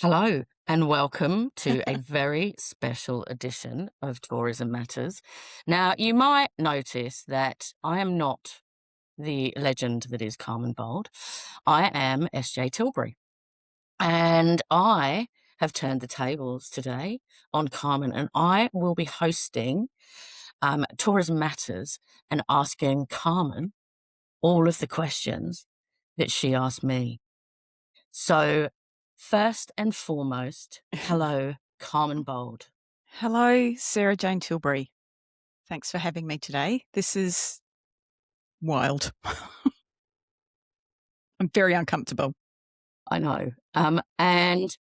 Hello and welcome to a very special edition of Tourism Matters. Now, you might notice that I am not the legend that is Carmen Bold. I am SJ Tilbury, and I have turned the tables today on Carmen, and I will be hosting Tourism Matters and asking Carmen all of the questions that she asked me. So, first and foremost, hello, Carmen Bold. Hello, Sarah Jane Tilbury. Thanks for having me today. This is wild. I'm very uncomfortable. I know. And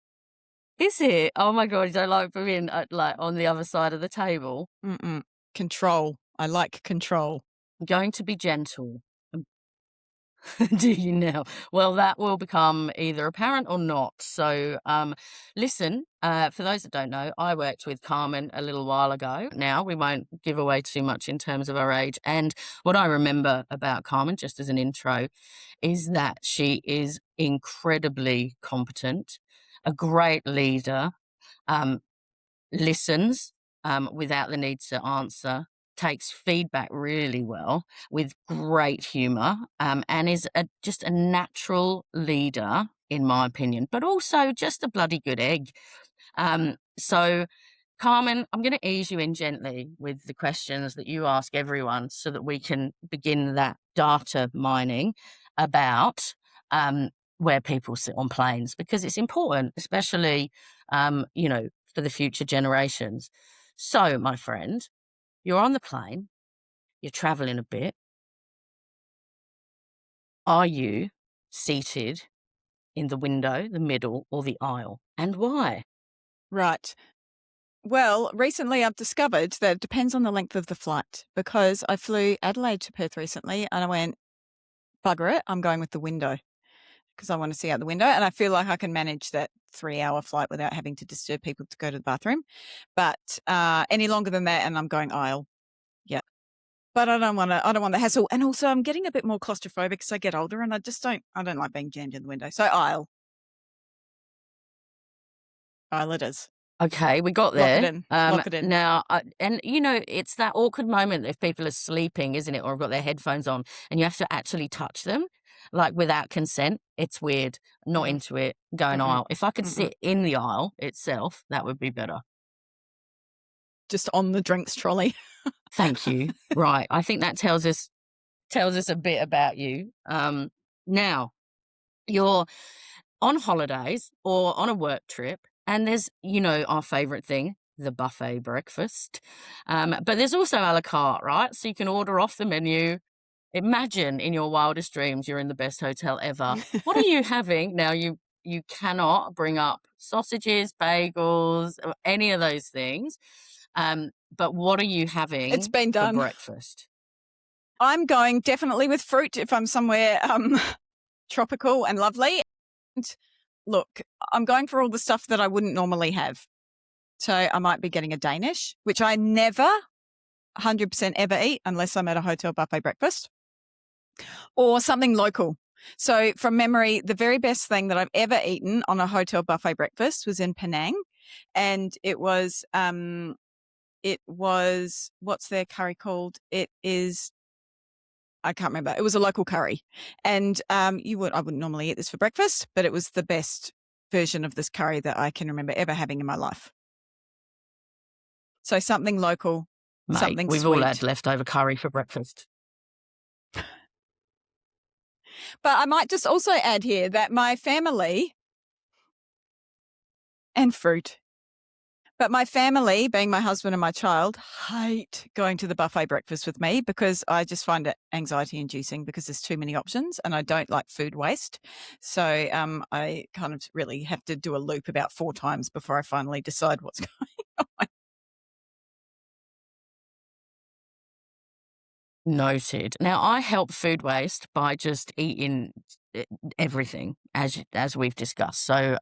is it? Oh my God, you don't like being like on the other side of the table? Control. I like control. I'm going to be gentle. Do you now? Well, that will become either apparent or not. So, listen, for those that don't know, I worked with Carmen a little while ago. Now, we won't give away too much in terms of her age. And what I remember about Carmen, just as an intro, is that she is incredibly competent, a great leader, um, listens without the need to answer, takes feedback really well with great humour, and is just a natural leader, in my opinion, but also just a bloody good egg. So, Carmen, I'm going to ease you in gently with the questions that you ask everyone so that we can begin that data mining about where people sit on planes, because it's important, especially, for the future generations. So, my friend, you're on the plane, you're traveling a bit. Are you seated in the window, the middle, or the aisle? And why? Right. Well, recently I've discovered that it depends on the length of the flight because I flew Adelaide to Perth recently and I went, bugger it, I'm going with the window because I want to see out the window and I feel like I can manage that 3-hour flight without having to disturb people to go to the bathroom. But any longer than that and I'm going aisle. Yeah. But I don't want the hassle. And also I'm getting a bit more claustrophobic as I get older and I don't like being jammed in the window. So aisle. Aisle it is. Okay, we got Lock it there. in. Lock it in. Now, and it's that awkward moment if people are sleeping, isn't it? Or have got their headphones on and you have to actually touch them, like without consent. It's weird. Not Mm-mm. into it. Going Mm-mm. aisle. If I could Mm-mm. sit in the aisle itself, that would be better. Just on the drinks trolley. Thank you. Right. I think that tells us a bit about you. Now, you're on holidays or on a work trip, and there's, our favorite thing, the buffet breakfast. But there's also a la carte, right? So you can order off the menu. Imagine in your wildest dreams you're in the best hotel ever. What are you having? Now, you cannot bring up sausages, bagels, or any of those things. But what are you having It's been for done. breakfast? I'm going definitely with fruit if I'm somewhere tropical and lovely. And look, I'm going for all the stuff that I wouldn't normally have. So I might be getting a Danish, which I never 100% ever eat unless I'm at a hotel buffet breakfast, or something local. So from memory, the very best thing that I've ever eaten on a hotel buffet breakfast was in Penang. And it was what's their curry called? I can't remember. It was a local curry. And I wouldn't normally eat this for breakfast, but it was the best version of this curry that I can remember ever having in my life. So something local, Mate, something we've sweet. all had leftover curry for breakfast. But I might just also add here that my family and fruit. But my family, being my husband and my child, hate going to the buffet breakfast with me because I just find it anxiety inducing because there's too many options and I don't like food waste. So I kind of really have to do a loop about 4 times before I finally decide what's going on. Noted. Now, I help food waste by just eating everything, as we've discussed. So,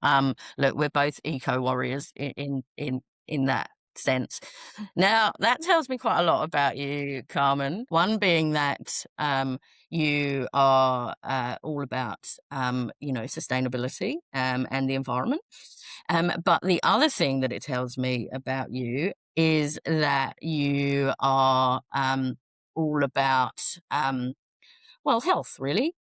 look, we're both eco warriors in that sense. Now, that tells me quite a lot about you, Carmen. One being that you are all about, sustainability and the environment. But the other thing that it tells me about you is that you are all about health, really.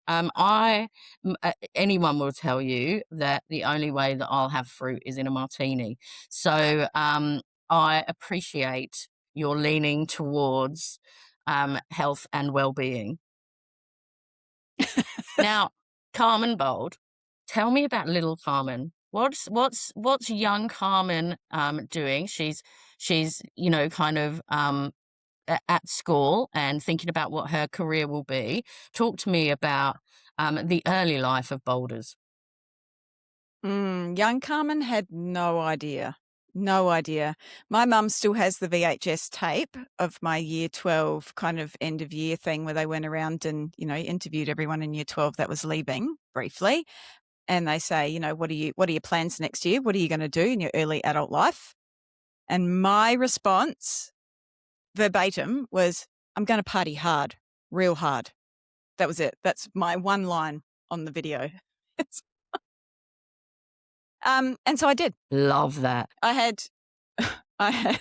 Anyone will tell you that the only way that I'll have fruit is in a martini. So I appreciate your leaning towards health and well-being. Now, Carmen Bold, tell me about little Carmen. What's young Carmen doing? She's kind of at school and thinking about what her career will be. Talk to me about the early life of boulders. Young Carmen had no idea. No idea. My mum still has the VHS tape of my year 12 kind of end of year thing where they went around and, interviewed everyone in year 12 that was leaving briefly. And they say, what are your plans next year? What are you going to do in your early adult life? And my response verbatim was, I'm going to party hard, real hard. That was it. That's my one line on the video. And so I did. Love that. I had I had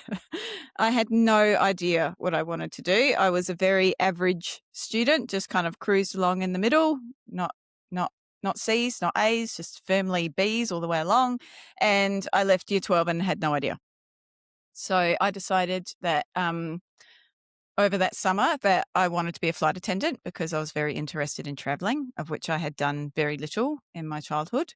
I had no idea what I wanted to do. I was a very average student, just kind of cruised along in the middle, not not C's, not A's, just firmly B's all the way along. And I left year 12 and had no idea. So I decided that over that summer that I wanted to be a flight attendant because I was very interested in traveling, of which I had done very little in my childhood.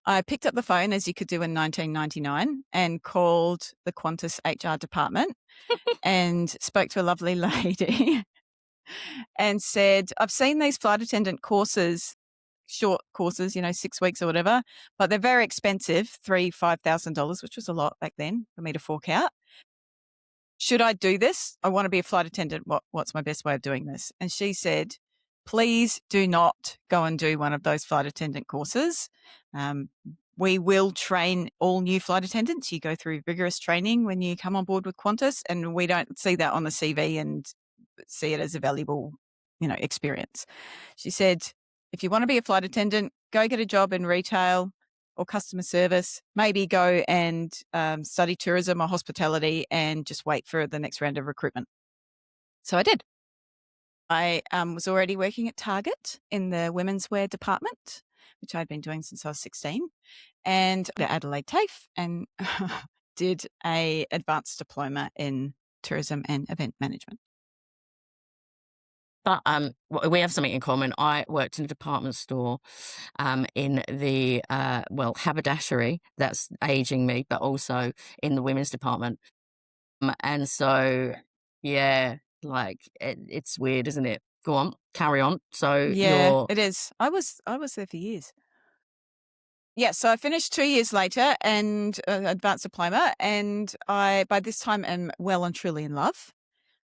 I picked up the phone, as you could do in 1999, and called the Qantas HR department and spoke to a lovely lady and said, I've seen these flight attendant courses, short courses, 6 weeks or whatever, but they're very expensive, $5,000, which was a lot back then for me to fork out. Should I do this? I want to be a flight attendant. What's my best way of doing this? And she said, please do not go and do one of those flight attendant courses. We will train all new flight attendants. You go through rigorous training when you come on board with Qantas, and we don't see that on the CV and see it as a valuable, experience. She said, if you want to be a flight attendant, go get a job in retail or customer service, maybe go and study tourism or hospitality and just wait for the next round of recruitment. So I did. I was already working at Target in the women's wear department, which I'd been doing since I was 16, and at Adelaide TAFE, and did a advanced diploma in tourism and event management. But we have something in common. I worked in a department store in the, haberdashery. That's aging me, but also in the women's department. And so, yeah, it's weird, isn't it? Go on, carry on. So Yeah, it is. I was there for years. Yeah, so I finished 2 years later and advanced diploma, and I by this time am well and truly in love,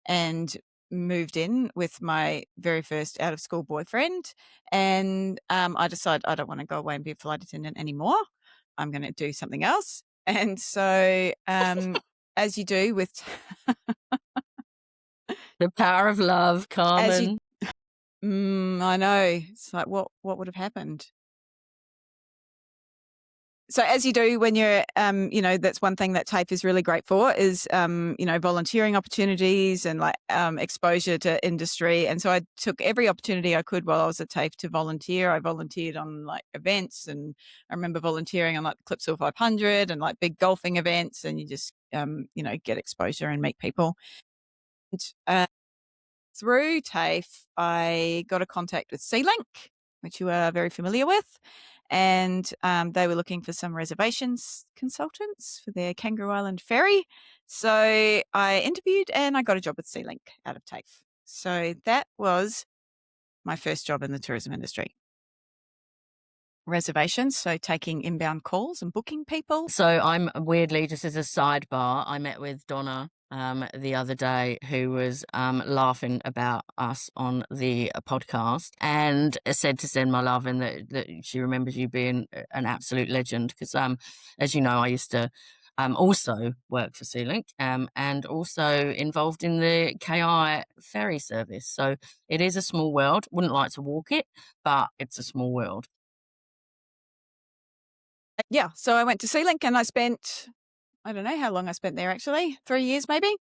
and moved in with my very first out of school boyfriend. And I decided I don't want to go away and be a flight attendant anymore. I'm going to do something else. And so, as you do with the power of love, as you, Carmen. I know, it's like what would have happened? So as you do when you're, that's one thing that TAFE is really great for is, volunteering opportunities and exposure to industry. And so I took every opportunity I could while I was at TAFE to volunteer. I volunteered on events, and I remember volunteering on the Clipsal 500 and big golfing events, and you just, get exposure and meet people. And, through TAFE, I got a contact with SeaLink, which you are very familiar with. And they were looking for some reservations consultants for their Kangaroo Island ferry. So I interviewed and I got a job with SeaLink out of TAFE. So that was my first job in the tourism industry. Reservations, so taking inbound calls and booking people. So I'm weirdly, just as a sidebar, I met with Donna the other day who was laughing about us on the podcast and said to send my love and that she remembers you being an absolute legend because, as you know, I used to also work for Sealink and also involved in the KI ferry service. So it is a small world. Wouldn't like to walk it, but it's a small world. Yeah, so I went to Sealink and I spent, I don't know how long I spent there actually, 3 years maybe,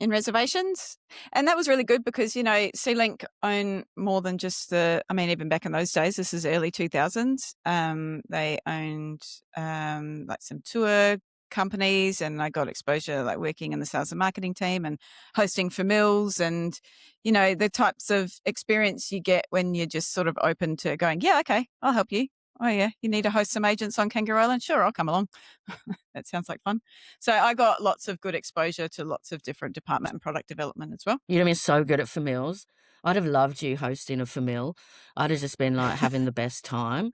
in reservations. And that was really good because, you know, Sealink own more than just even back in those days, this is early 2000s, they owned like some tour companies, and I got exposure like working in the sales and marketing team and hosting for mills and, you know, the types of experience you get when you're just sort of open to going, yeah, okay, I'll help you. Oh yeah, you need to host some agents on Kangaroo Island? Sure, I'll come along. That sounds like fun. So I got lots of good exposure to lots of different department and product development as well. You'd have been so good at Famils. I'd have loved you hosting a Famil. I'd have just been like having the best time.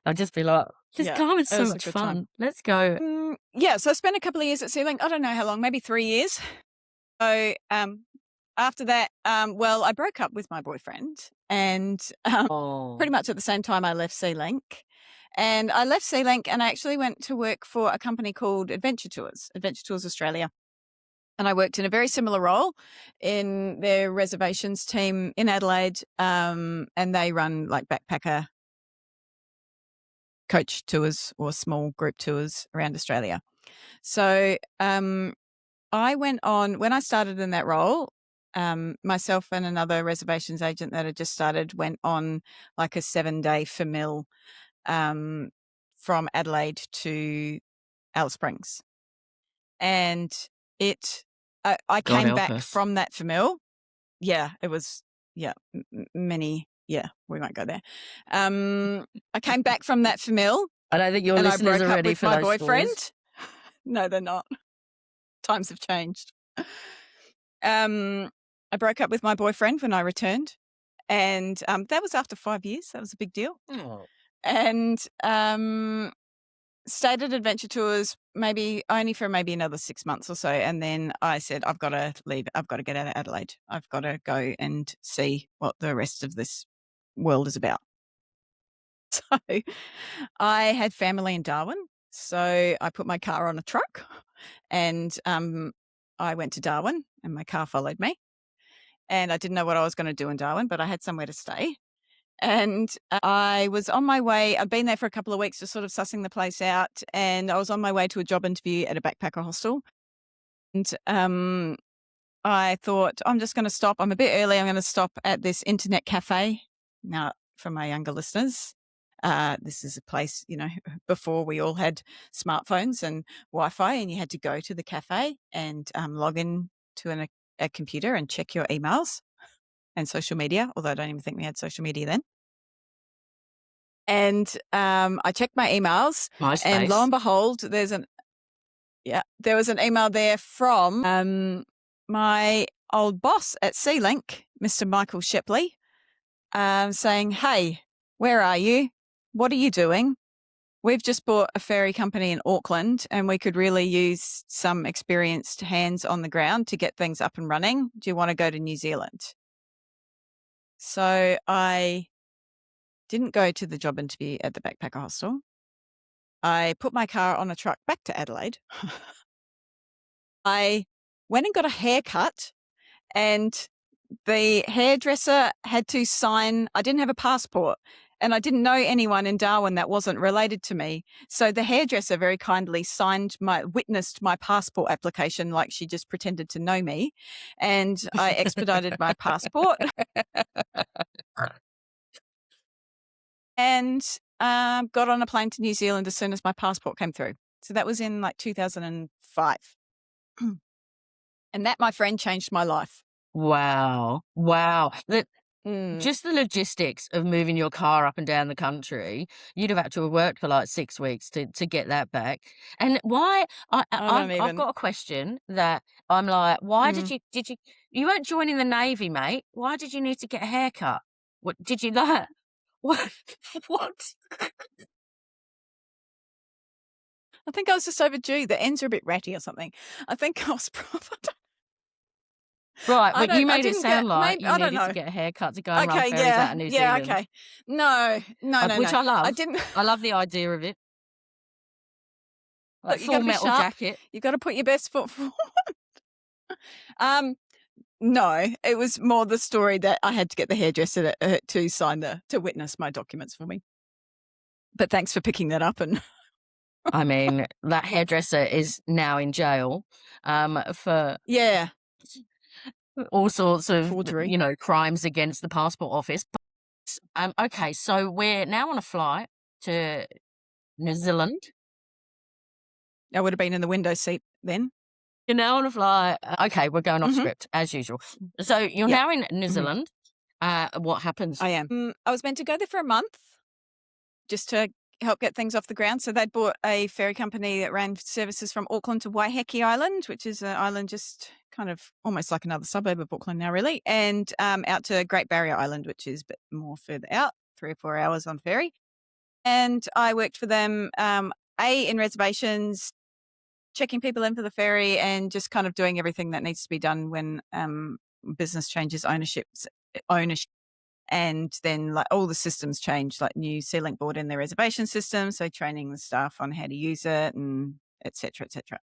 I'd just be like, this Yeah, Carmen's it so was a much good time. fun. Let's go. Yeah, so I spent a couple of years at Sealink. I don't know how long, maybe 3 years. So after that, I broke up with my boyfriend, and Oh, pretty much at the same time I left Sealink. And I left Sealink and I actually went to work for a company called Adventure Tours Australia. And I worked in a very similar role in their reservations team in Adelaide, and they run like backpacker coach tours or small group tours around Australia. So I went on, when I started in that role, myself and another reservations agent that had just started went on like a 7-day famil from Adelaide to Alice Springs. And I God came help back us. from that famil. Yeah, it was, many, we won't go there. I came back from that famil I don't think your and I listeners broke are up ready with for my those stories. boyfriend. No, they're not. Times have changed. I broke up with my boyfriend when I returned, and that was after 5 years. That was a big deal. Oh. And stayed at Adventure Tours only for another 6 months or so, and then I said, I've got to leave. I've got to get out of Adelaide. I've got to go and see what the rest of this world is about. So I had family in Darwin, so I put my car on a truck, and I went to Darwin, and my car followed me. And I didn't know what I was going to do in Darwin, but I had somewhere to stay. And I was on my way. I'd been there for a couple of weeks, just sort of sussing the place out. And I was on my way to a job interview at a backpacker hostel. And I thought, I'm just going to stop. I'm a bit early. I'm going to stop at this internet cafe. Now, for my younger listeners, this is a place, before we all had smartphones and Wi-Fi, and you had to go to the cafe and log in to a computer and check your emails and social media, although I don't even think we had social media then. And I checked my emails, and lo MySpace. and behold, there was an email there from my old boss at Sealink, Mr. Michael Shepley, saying, "Hey, where are you? What are you doing? We've just bought a ferry company in Auckland, and we could really use some experienced hands on the ground to get things up and running. Do you want to go to New Zealand?" So I didn't go to the job interview at the backpacker hostel. I put my car on a truck back to Adelaide. I went and got a haircut, and the hairdresser had to sign. I didn't have a passport, and I didn't know anyone in Darwin that wasn't related to me. So the hairdresser very kindly witnessed my passport application like she just pretended to know me. And I expedited my passport and got on a plane to New Zealand as soon as my passport came through. So that was in like 2005. And that, my friend, changed my life. Wow. Wow. Mm. Just the logistics of moving your car up and down the country, you'd have had to have worked for like 6 weeks to get that back. And why I don't I've even. got a question that I'm like, why Mm. you weren't joining the Navy, mate? Why did you need to get a haircut? What did you like? What? What? I think I was just overdue. The ends are a bit ratty or something. I think I was Right, but you I made it didn't get, sound like maybe, you I don't needed to know. get a haircut to go and run Okay, ferries out yeah, of New yeah, Zealand, okay. No, no, no, which no. I I love. didn't. I love the idea of it. Like Look, you got Full to be Metal sharp. Jacket. You got to put your best foot forward. No, it was more the story that I had to get the hairdresser to sign to witness my documents for me. But thanks for picking that up. And I mean, that hairdresser is now in jail for yeah, all sorts of, forgery. crimes against the passport office. But, okay, so we're now on a flight to New Zealand. I would have been in the window seat then. You're now on a flight. Okay, we're going off Mm-hmm. script as usual. So you're Yep. now in New Mm-hmm. Zealand. What happens? I am. I was meant to go there for a month just to help get things off the ground. So they'd bought a ferry company that ran services from Auckland to Waiheke Island, which is an island just kind of almost like another suburb of Auckland now, really, and out to Great Barrier Island, which is a bit more further out, 3 or 4 hours on ferry. And I worked for them, in reservations, checking people in for the ferry, and just kind of doing everything that needs to be done when business changes ownership, and then like all the systems change, like new Sea-Link board in their reservation system, so training the staff on how to use it and et cetera, et cetera.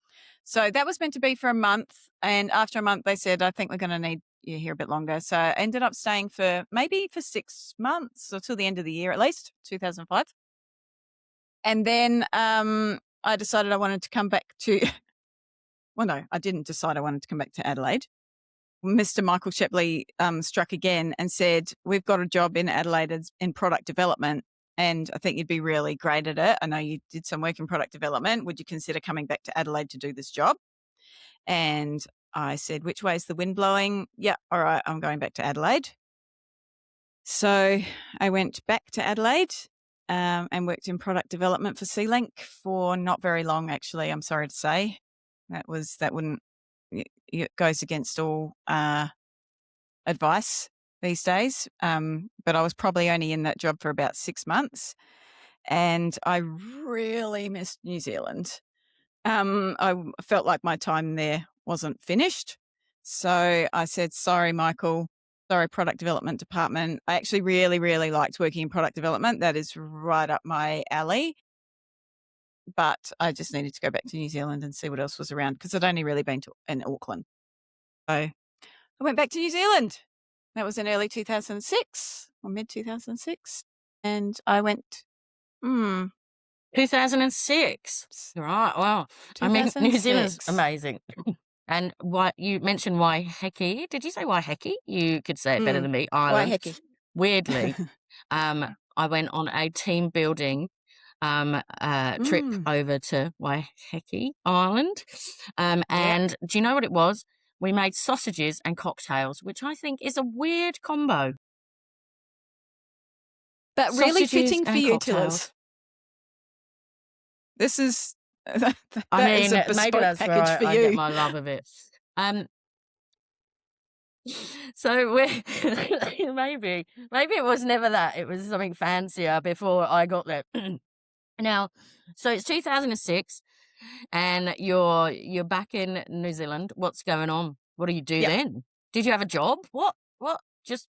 So that was meant to be for a month, and after a month they said, I think we're going to need you here a bit longer. So I ended up staying for 6 months, or till the end of the year at least, 2005. And then I decided I wanted to come back to well, no, I didn't decide I wanted to come back to Adelaide. Mr. Michael Shepley struck again and said, we've got a job in Adelaide in product development, and I think you'd be really great at it. I know you did some work in product development. Would you consider coming back to Adelaide to do this job? And I said, which way is the wind blowing? Yeah, all right, I'm going back to Adelaide. So I went back to Adelaide and worked in product development for Sea-Link for not very long, actually, I'm sorry to say. It goes against all advice these days. But I was probably only in that job for about 6 months, and I really missed New Zealand. I felt like my time there wasn't finished. So I said, sorry, Michael. Sorry, product development department. I actually really, really liked working in product development. That is right up my alley. But I just needed to go back to New Zealand and see what else was around, because I'd only really been in Auckland. So I went back to New Zealand. That was in early 2006 or mid 2006. And I went, 2006. Right. Wow. I mean, New Zealand's 2006. amazing. And what you mentioned Waiheke. Did you say Waiheke? You could say it better than me. Island. Waiheke. Weirdly, I went on a team building trip over to Waiheke Island. And do you know what it was? We made sausages and cocktails, which I think is a weird combo. But really Sausages fitting for and you, cocktails. Tillers. This is I is mean, a bespoke maybe that's package right. for I you. get my love of it. So we're maybe it was never that. It was something fancier before I got there. Now, so it's 2006, and you're back in New Zealand. What's going on? What do you do Yep. then? Did you have a job? What? Just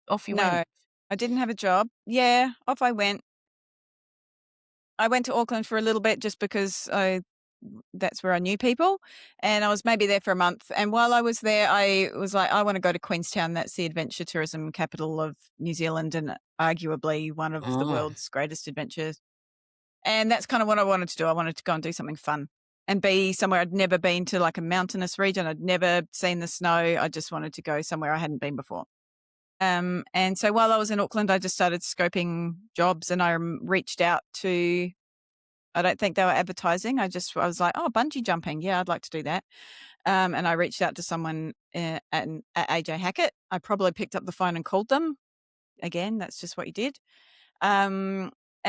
off you No, went? I didn't have a job. Yeah, off I went. I went to Auckland for a little bit just because that's where I knew people, and I was maybe there for a month. And while I was there, I was like, I want to go to Queenstown. That's the adventure tourism capital of New Zealand, and arguably one of the world's greatest adventures. And that's kind of what I wanted to do. I wanted to go and do something fun and be somewhere I'd never been to, like a mountainous region. I'd never seen the snow. I just wanted to go somewhere I hadn't been before. And so while I was in Auckland, I just started scoping jobs, and I reached out to, I don't think they were advertising. I was like, oh, bungee jumping. Yeah, I'd like to do that. And I reached out to someone at AJ Hackett. I probably picked up the phone and called them. Again, that's just what you did.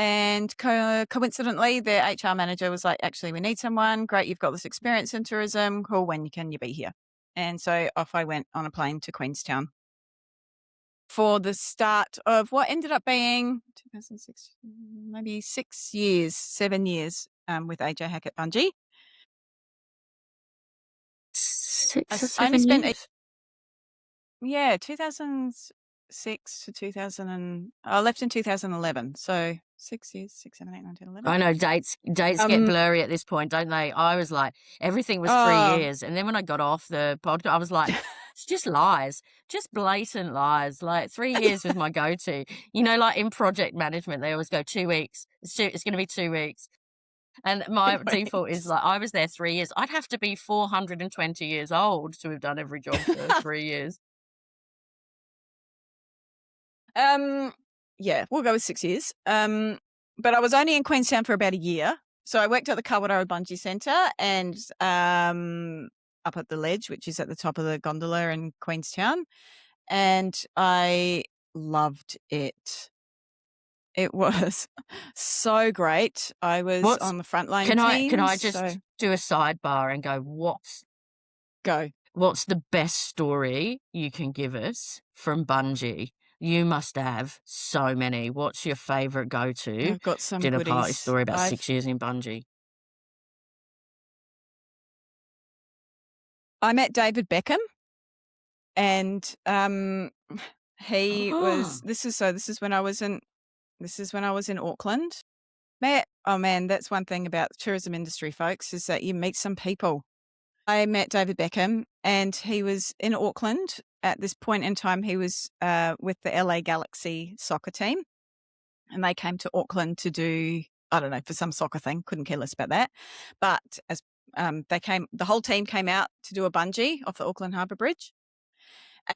And coincidentally, their HR manager was like, actually, we need someone. Great, you've got this experience in tourism. Cool, when can you be here? And so off I went on a plane to Queenstown for the start of what ended up being 2006, maybe 7 years with AJ Hackett Bungy. 6 or I only 7 spent years? 2006 to 2000 and I left in 2011. So 6 years, 6, 7, 8, 9, 10, 11. I know dates get blurry at this point, don't they? I was like, everything was 3 years, and then when I got off the podcast, I was like, it's just lies, just blatant lies. Like 3 years was my go-to. You know, like in project management, they always go 2 weeks. It's going to be 2 weeks. And my default is like, I was there 3 years. I'd have to be 420 years old to have done every job for 3 years. Yeah, we'll go with 6 years. But I was only in Queenstown for about a year. So I worked at the Kawarau Bungee Centre and up at the Ledge, which is at the top of the gondola in Queenstown. And I loved it. It was so great. I was on the frontline teams. Can I just do a sidebar and go, Go. What's the best story you can give us from Bungy? You must have so many. What's your favourite go-to I've got some dinner party goodies. story about 6 years in Bungy? I met David Beckham, and he was. This is when I was in Auckland. Oh man, that's one thing about the tourism industry, folks, is that you meet some people. I met David Beckham, and he was in Auckland at this point in time. He was with the LA Galaxy soccer team, and they came to Auckland to do, I don't know, for some soccer thing. Couldn't care less about that. But as the whole team came out to do a bungee off the Auckland Harbour Bridge.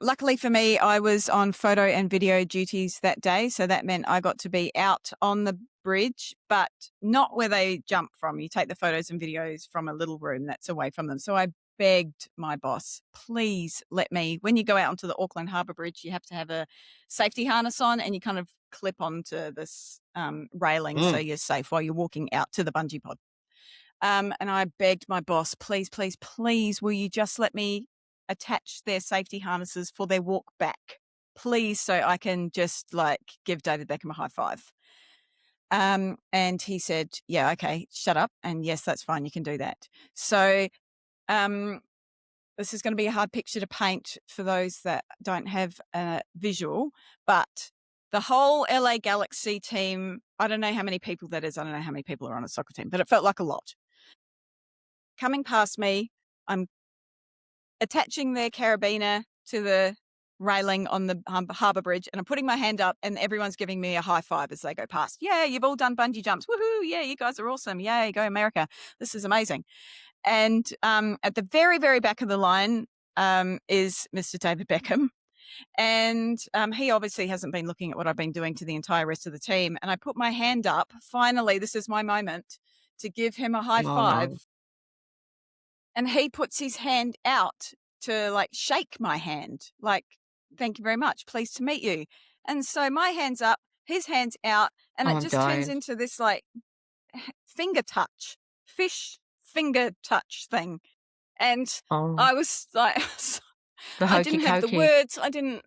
Luckily for me, I was on photo and video duties that day, so that meant I got to be out on the bridge, but not where they jump from. You take the photos and videos from a little room that's away from them. So I begged my boss, please let me, when you go out onto the Auckland Harbour Bridge, you have to have a safety harness on and you kind of clip onto this railing so you're safe while you're walking out to the bungee pod. And I begged my boss, please, please, please, will you just let me attach their safety harnesses for their walk back, please, so I can just like give David Beckham a high five. And he said, yeah, okay, shut up. And yes, that's fine. You can do that. So, this is going to be a hard picture to paint for those that don't have a visual, but the whole LA Galaxy team, I don't know how many people that is. I don't know how many people are on a soccer team, but it felt like a lot. Coming past me, I'm attaching their carabiner to the railing on the harbour bridge, and I'm putting my hand up, and everyone's giving me a high five as they go past. Yeah, you've all done bungee jumps. Woohoo! Yeah, you guys are awesome. Yay, go America. This is amazing. And at the very, very back of the line is Mr. David Beckham. And he obviously hasn't been looking at what I've been doing to the entire rest of the team. And I put my hand up. Finally, this is my moment to give him a high five. No. And he puts his hand out to like shake my hand, like, thank you very much, pleased to meet you. And so my hand's up, his hand's out, and it just turns into this like finger touch, fish finger touch thing. And I was like, I didn't have the words. I didn't.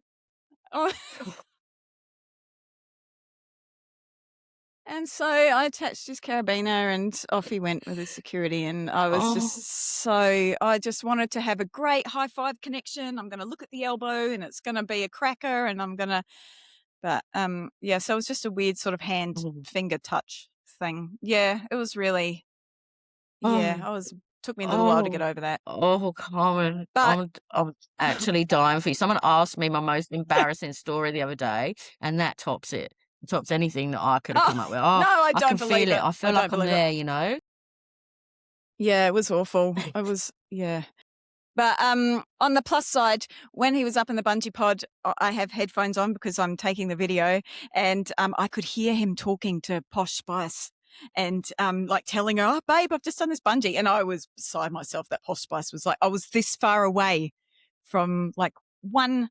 And so I attached his carabiner and off he went with his security. And I was I just wanted to have a great high five connection. I'm going to look at the elbow and it's going to be a cracker and I'm going to, but yeah, so it was just a weird sort of hand finger touch thing. Yeah, it was really, took me a little while to get over that. Oh, Carmen, I'm actually dying for you. Someone asked me my most embarrassing story the other day, and that tops it. It tops anything that I could have come up with. Oh, no, I don't can believe feel it. I feel like I'm there, you know? Yeah, it was awful. I was, yeah. But on the plus side, when he was up in the bungee pod, I have headphones on because I'm taking the video, and I could hear him talking to Posh Spice and like telling her, oh, babe, I've just done this bungee. And I was beside myself that Posh Spice was like, I was this far away from like one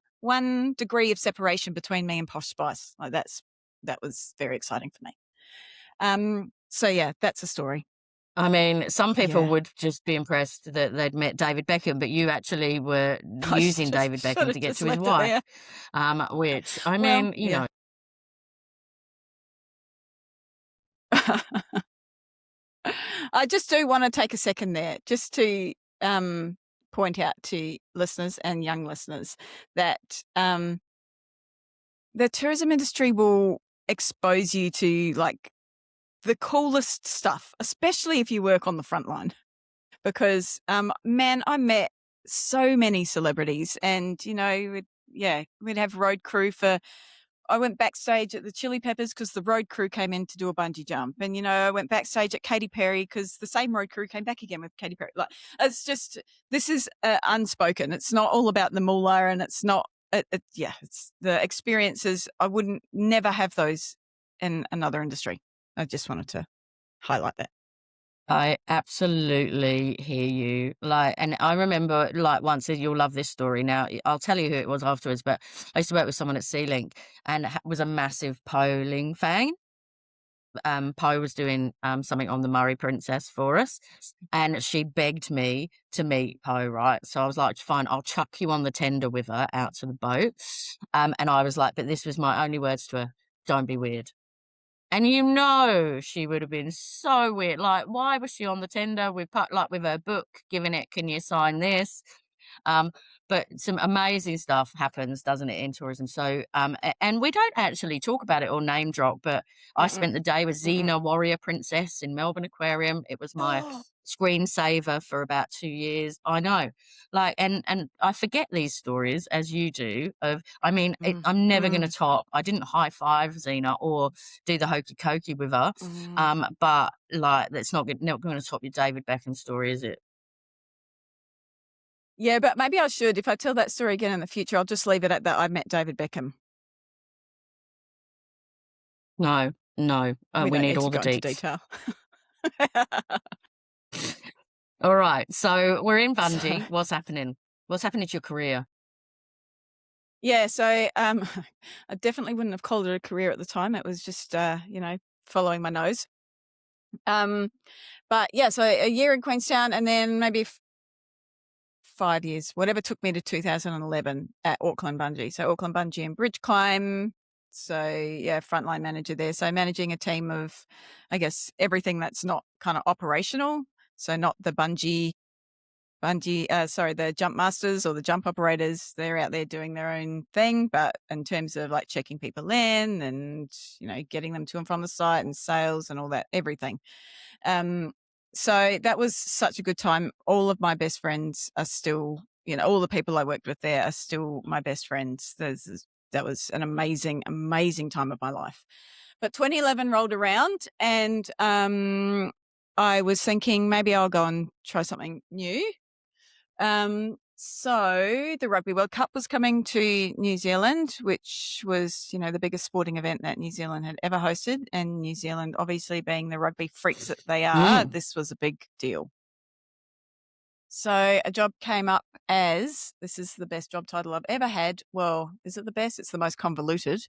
degree of separation between me and Posh Spice. Like that was very exciting for me. So yeah, that's a story. I mean, some people would just be impressed that they'd met David Beckham, but you actually were using David Beckham to get to his wife, which, I mean, you know. I just do want to take a second there just to point out to listeners and young listeners that the tourism industry will expose you to like the coolest stuff, especially if you work on the front line. Because, man, I met so many celebrities and, we'd have road crew I went backstage at the Chili Peppers because the road crew came in to do a bungee jump. And, I went backstage at Katy Perry because the same road crew came back again with Katy Perry. Like, it's just, this is unspoken. It's not all about the moolah and it's not, it's the experiences. I wouldn't never have those in another industry. I just wanted to highlight that. I absolutely hear you. And I remember, once, you'll love this story. Now, I'll tell you who it was afterwards, but I used to work with someone at Sea-Link and was a massive polling fan. Poe was doing something on the Murray Princess for us, and she begged me to meet Poe, right? So I was like, fine, I'll chuck you on the tender with her out to the boat. And I was like, but this was my only words to her: don't be weird. And she would have been so weird. Like, why was she on the tender with her book, giving it, can you sign this? But some amazing stuff happens, doesn't it, in tourism? So, and we don't actually talk about it or name drop, but I spent the day with Xena Warrior Princess in Melbourne Aquarium. It was my screensaver for about 2 years. I know, and I forget these stories as you do. I'm never going to top. I didn't high five Xena or do the hokey cokey with her, but that's not going to top your David Beckham story, is it? Yeah, but maybe I should. If I tell that story again in the future, I'll just leave it at that. I met David Beckham. No. We don't need all to the go into deets. detail. All right. So we're in Bungy. What's happening? What's happening to your career? Yeah. So I definitely wouldn't have called it a career at the time. It was just, following my nose. But yeah, so a year in Queenstown and then maybe 5 years, whatever took me to 2011 at Auckland Bungy. So Auckland Bungy and Bridge Climb. So yeah, frontline manager there. So managing a team of, I guess, everything that's not kind of operational. So not the the jump masters or the jump operators. They're out there doing their own thing. But in terms of like checking people in and, getting them to and from the site and sales and all that, everything. So that was such a good time. All of my best friends are still, all the people I worked with there are still my best friends. That was an amazing, amazing time of my life. But 2011 rolled around and I was thinking maybe I'll go and try something new. So the Rugby World Cup was coming to New Zealand, which was, the biggest sporting event that New Zealand had ever hosted. And New Zealand, obviously being the rugby freaks that they are, this was a big deal. So a job came up as, this is the best job title I've ever had. Well, is it the best? It's the most convoluted.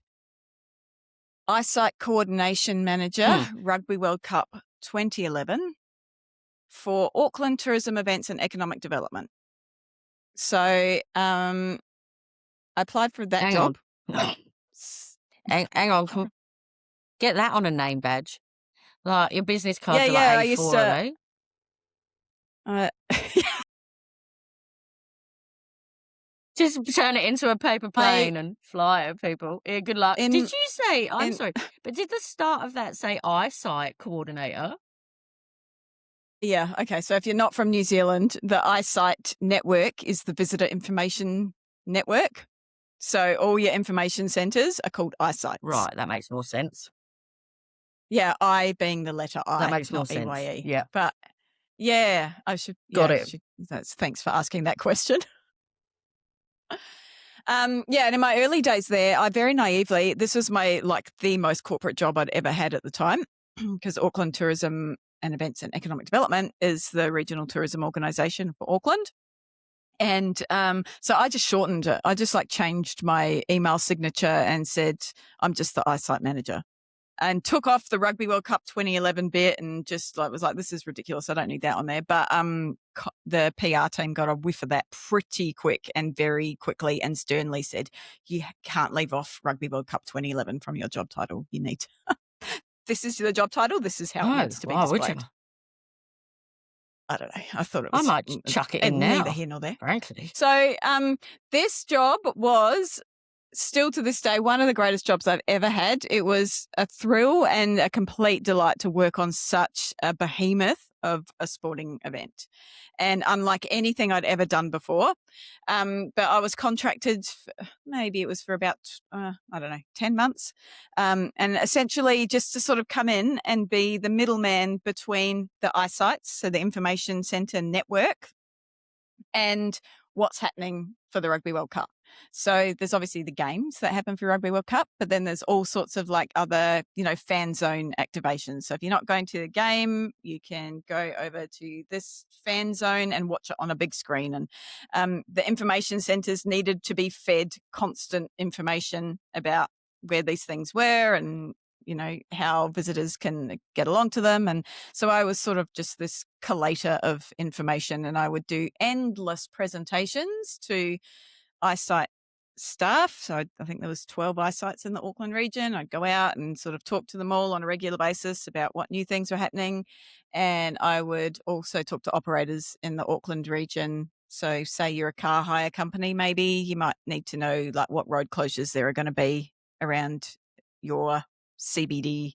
Eyesight Coordination Manager, Rugby World Cup 2011 for Auckland Tourism Events and Economic Development. So I applied for that job. Hang on. Get that on a name badge. Like your business cards are like A4, are they? Just turn it into a paper plane and fly at people. Yeah, good luck. Did you say, I'm sorry, but did the start of that say eyesight coordinator? Yeah, okay. So if you're not from New Zealand, the Eyesight Network is the visitor information network. So all your information centres are called eyesights. Right, that makes more sense. Yeah, I being the letter I. That makes more not sense. EYE. Yeah. But yeah, I should. Got it. Thanks for asking that question. And in my early days there, I very naively, this was the most corporate job I'd ever had at the time, because Auckland Tourism and Events and Economic Development is the regional tourism organisation for Auckland. And so I just shortened it. I just changed my email signature and said, I'm just the eyesight manager. And took off the Rugby World Cup 2011 bit and just was like, this is ridiculous. I don't need that on there. But the PR team got a whiff of that pretty quick and very quickly and sternly said, you can't leave off Rugby World Cup 2011 from your job title. You need to. This is the job title. This is how it needs to be displayed. I don't know. I thought it I was might chuck it in neither now, here nor there. frankly. So this job was still to this day one of the greatest jobs I've ever had. It was a thrill and a complete delight to work on such a behemoth of a sporting event, and unlike anything I'd ever done before. But I was contracted, maybe it was for about, I don't know, 10 months. And essentially just to sort of come in and be the middleman between the eyesights, so the information centre network, and what's happening for the Rugby World Cup. So there's obviously the games that happen for Rugby World Cup, but then there's all sorts of like other, fan zone activations. So if you're not going to the game, you can go over to this fan zone and watch it on a big screen. And the information centres needed to be fed constant information about where these things were and how visitors can get along to them. And so I was sort of just this collator of information, and I would do endless presentations to eyesight staff. So I think there was 12 eyesights in the Auckland region. I'd go out and sort of talk to them all on a regular basis about what new things were happening. And I would also talk to operators in the Auckland region. So say you're a car hire company, maybe you might need to know like what road closures there are going to be around your CBD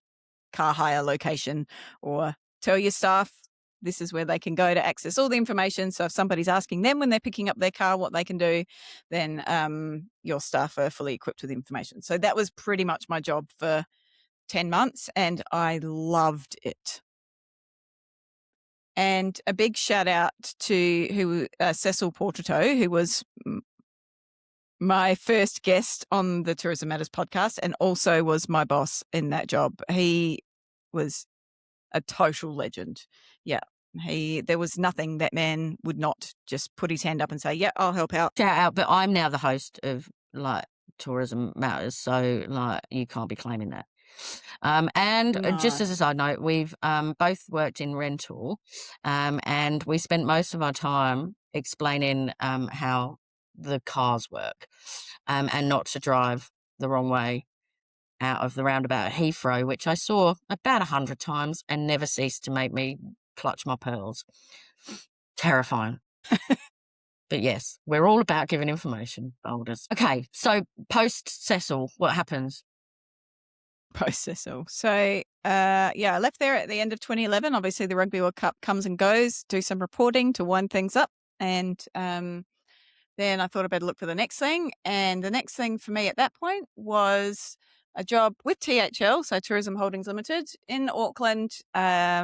car hire location, or tell your staff this is where they can go to access all the information. So if somebody's asking them when they're picking up their car what they can do, then your staff are fully equipped with information. So that was pretty much my job for 10 months, and I loved it. And a big shout out to Cecil Portito, who was my first guest on the Tourism Matters podcast and also was my boss in that job. He was a total legend. Yeah. There was nothing that man would not just put his hand up and say, yeah, I'll help out. Shout out, but I'm now the host of like Tourism Matters, so like you can't be claiming that. And just No. as a side note, we've both worked in rental, and we spent most of our time explaining how the cars work, and not to drive the wrong way out of the roundabout at Heathrow, which I saw about 100 times and never ceased to make me clutch my pearls. Terrifying. But yes, we're all about giving information, boulders. Okay, so post Cecil, what happens? Post Cecil. So, I left there at the end of 2011. Obviously, the Rugby World Cup comes and goes, do some reporting to wind things up. And then I thought I'd better look for the next thing. And the next thing for me at that point was a job with THL, so Tourism Holdings Limited, in Auckland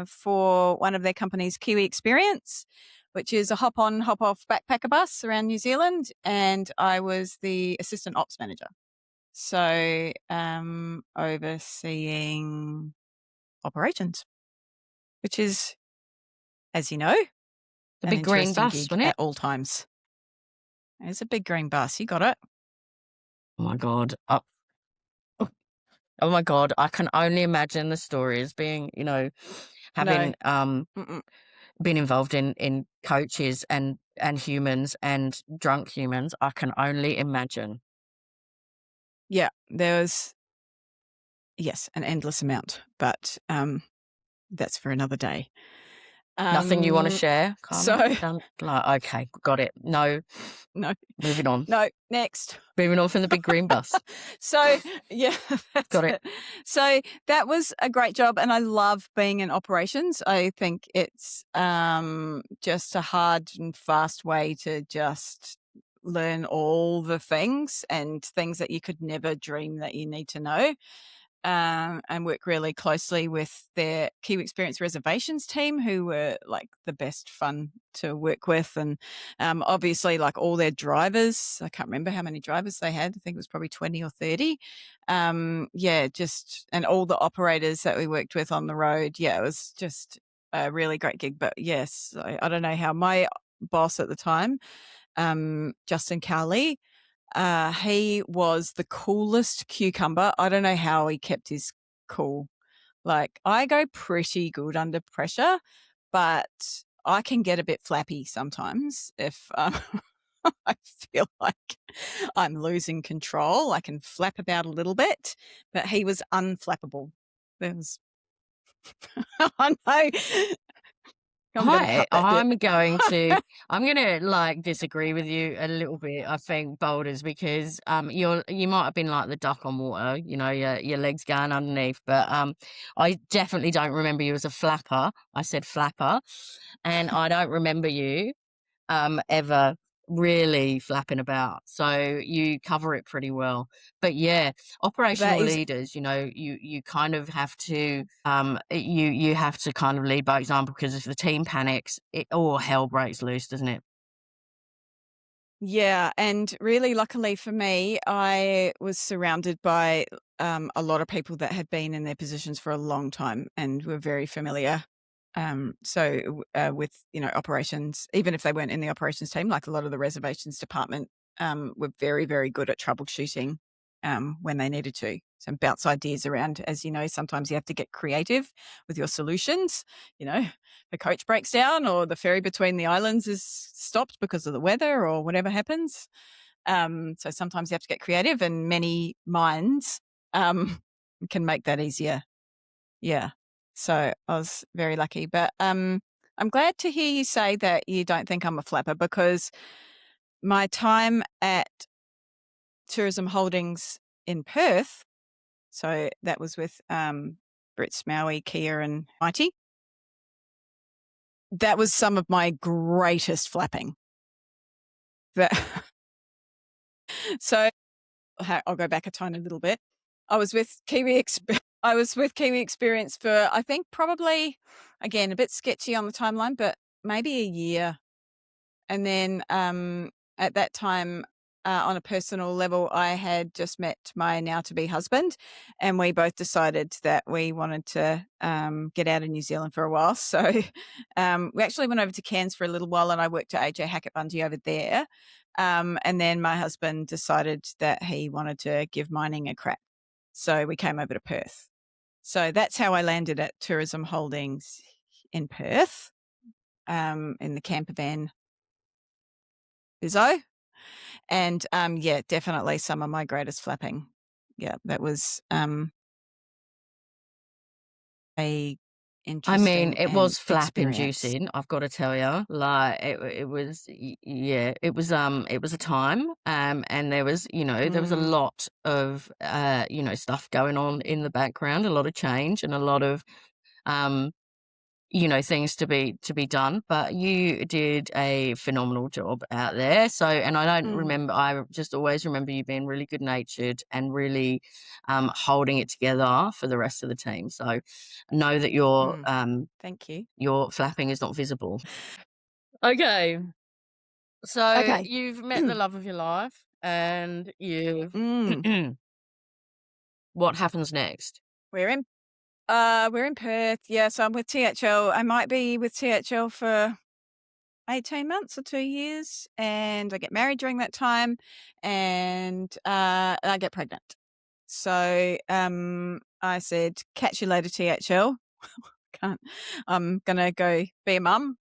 for one of their companies, Kiwi Experience, which is a hop-on, hop-off backpacker bus around New Zealand. And I was the assistant ops manager. So overseeing operations, which is, as you know, The an big green interesting bus, gig wasn't it? at all times. It's a big green bus. You got it. Oh my God. Oh my God. I can only imagine the stories being, having been involved in coaches and humans and drunk humans. I can only imagine. Yeah, there was, yes, an endless amount, but that's for another day. Nothing you want to share, Carmen? So, okay, got it. No, no, moving on. no, next. Moving on from the big green bus. So, yeah, that's Got it. So that was a great job, and I love being in operations. I think it's just a hard and fast way to just learn all the things and things that you could never dream that you need to know. And work really closely with their Kiwi Experience reservations team, who were like the best fun to work with. And obviously, like all their drivers, I can't remember how many drivers they had. I think it was probably 20 or 30. And all the operators that we worked with on the road. Yeah, it was just a really great gig. But yes, I don't know how my boss at the time, Justin Cowley, he was the coolest cucumber. I don't know how he kept his cool. Like, I go pretty good under pressure, but I can get a bit flappy sometimes if I feel like I'm losing control. I can flap about a little bit, but he was unflappable. There was, I know. I'm going to cut that bit. I'm gonna like disagree with you a little bit. I think boulders because you might have been like the duck on water, you know, your legs going underneath, but I definitely don't remember you as a flapper. I said flapper, and I don't remember you ever really flapping about. So you cover it pretty well. But yeah, That operational is, leaders, you know, you kind of have to you have to kind of lead by example because if the team panics, it all hell breaks loose, doesn't it? yeah. And really, luckily for me, I was surrounded by a lot of people that had been in their positions for a long time and were very familiar. With, operations, even if they weren't in the operations team, like a lot of the reservations department were very, very good at troubleshooting when they needed to. So bounce ideas around. As you know, sometimes you have to get creative with your solutions. The coach breaks down or the ferry between the islands is stopped because of the weather or whatever happens. So sometimes you have to get creative, and many minds can make that easier. Yeah. So I was very lucky. But I'm glad to hear you say that you don't think I'm a flapper, because my time at Tourism Holdings in Perth, so that was with Brits, Maui, Kia, and Mighty, that was some of my greatest flapping. So I'll go back a tiny little bit. I was with Kiwi Experience for, I think, probably, again, a bit sketchy on the timeline, but maybe a year. And then at that time, on a personal level, I had just met my now to be husband, and we both decided that we wanted to get out of New Zealand for a while. So we actually went over to Cairns for a little while, and I worked at AJ Hackett Bungy over there. And then my husband decided that he wanted to give mining a crack. So we came over to Perth. So that's how I landed at Tourism Holdings in Perth, in the camper van Bizzo. And yeah, definitely some of my greatest flapping. Yeah, that was a I mean, interesting it and was flap experience. inducing, I've got to tell you. Like it was, yeah, it was a time, and there was, you know, there was a Mm, lot of, you know, stuff going on in the background, a lot of change, and a lot of, um, you know, things to be done. But you did a phenomenal job out there. So, and I don't mm, remember, I just always remember you being really good natured and really, holding it together for the rest of the team. So, know that mm. Thank you. your flapping is not visible. Okay. So Okay. you've met the love of your life and you've Mm. what happens next? We're in we're in Perth. Yeah, so I'm with THL. I might be with THL for 18 months or 2 years, and I get married during that time, and I get pregnant. So I said, "Catch you later, THL." Can't. I'm gonna go be a mum,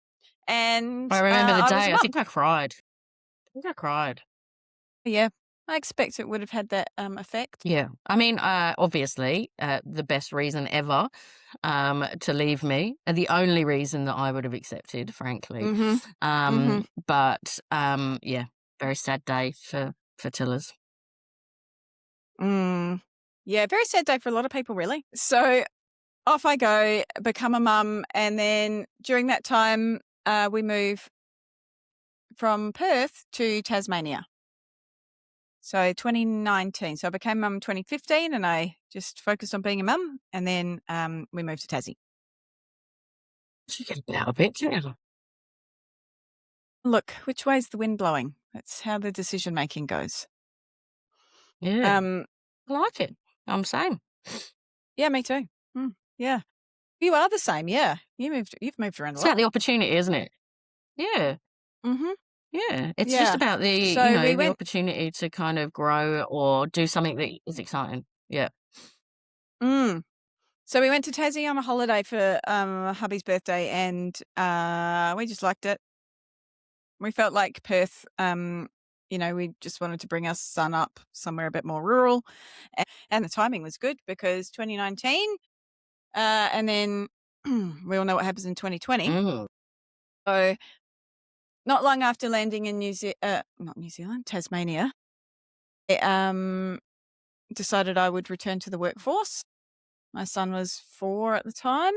and I remember the I was a day. I mum. think I cried. I think I cried. Yeah, I expect it would have had that effect. Yeah. I mean, obviously, the best reason ever to leave me, and the only reason that I would have accepted, frankly. Mhm. Mhm. But yeah, very sad day for Tillers. Mm. Yeah, very sad day for a lot of people, really. So off I go, become a mum, and then during that time, we move from Perth to Tasmania. So 2019. So I became mum 2015, and I just focused on being a mum, and then we moved to Tassie. She get out a bit, yeah. Look, which way's the wind blowing? That's how the decision making goes. Yeah, Um, I like it. I'm same. yeah, me too. Mm, yeah, you are the same. Yeah, you've moved around a It's lot. about the opportunity, isn't it? Yeah. Mhm. Yeah, it's just Yeah. about the, you So know, we the went. opportunity to kind of grow or do something that is exciting. Yeah. Mm, so we went to Tassie on a holiday for hubby's birthday, and we just liked it. We felt like Perth. We just wanted to bring our son up somewhere a bit more rural, and the timing was good because 2019, and then we all know what happens in 2020. Mm. So not long after landing in Tasmania, I decided I would return to the workforce. My son was 4 at the time,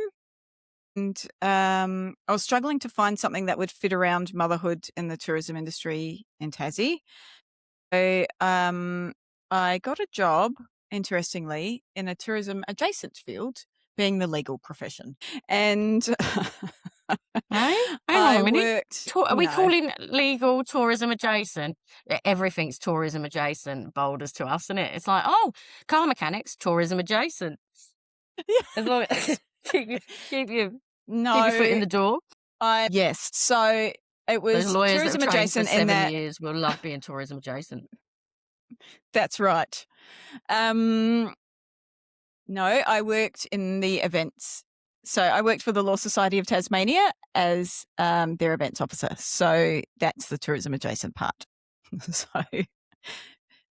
and I was struggling to find something that would fit around motherhood in the tourism industry in Tassie. So I got a job, interestingly, in a tourism adjacent field, being the legal profession. And Hey, hang on a I minute. worked, Are we calling legal tourism adjacent? Everything's tourism adjacent, boulders to us, isn't it? It's like, oh, car mechanics, tourism adjacent. As long as keep your foot in no, the door. yes. So it Those was lawyers that have tourism trained for adjacent in 7 that. years will love being tourism adjacent. That's right. No, I worked in the events. So I worked for the Law Society of Tasmania as their events officer. So that's the tourism adjacent part. So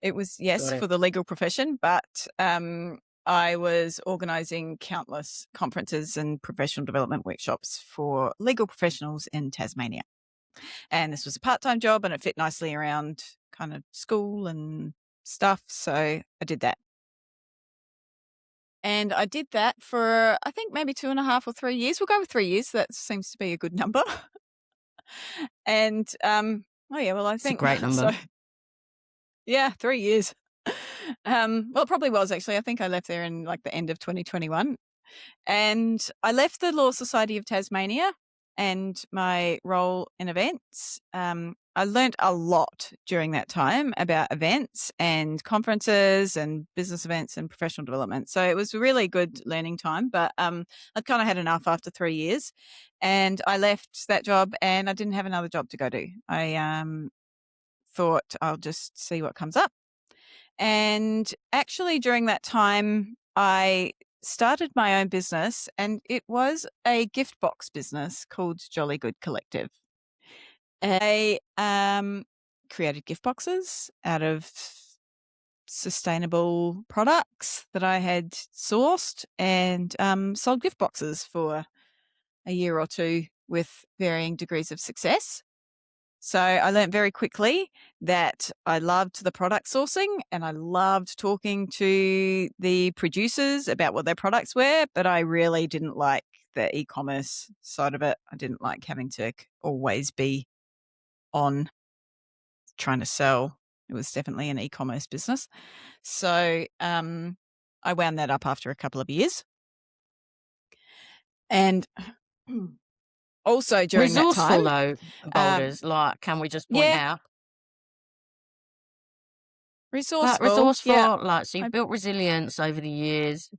it was, yes, Got it. for the legal profession, but I was organising countless conferences and professional development workshops for legal professionals in Tasmania. And this was a part-time job, and it fit nicely around kind of school and stuff. So I did that. And I did that for, I think, maybe 2.5 or 3 years. We'll go with 3 years. That seems to be a good number. And, oh yeah, well, I It's a think great so. number. Yeah, 3 years. Well, it probably was actually. I think I left there in like the end of 2021. And I left the Law Society of Tasmania and my role in events. I learnt a lot during that time about events and conferences and business events and professional development. So it was a really good learning time, but I'd kind of had enough after 3 years, and I left that job and I didn't have another job to go to. I thought I'll just see what comes up. And actually, during that time, I started my own business, and it was a gift box business called Jolly Good Collective. I created gift boxes out of sustainable products that I had sourced, and sold gift boxes for a year or two with varying degrees of success. So I learned very quickly that I loved the product sourcing and I loved talking to the producers about what their products were, but I really didn't like the e-commerce side of it. I didn't like having to always be on trying to sell. It was definitely an e-commerce business. So I wound that up after a couple of years. And also during that time, Resourceful though, um, boulders. Like, can we just point yeah, out? Like resourceful. Yeah. resourceful, like so you've I, built resilience over the years.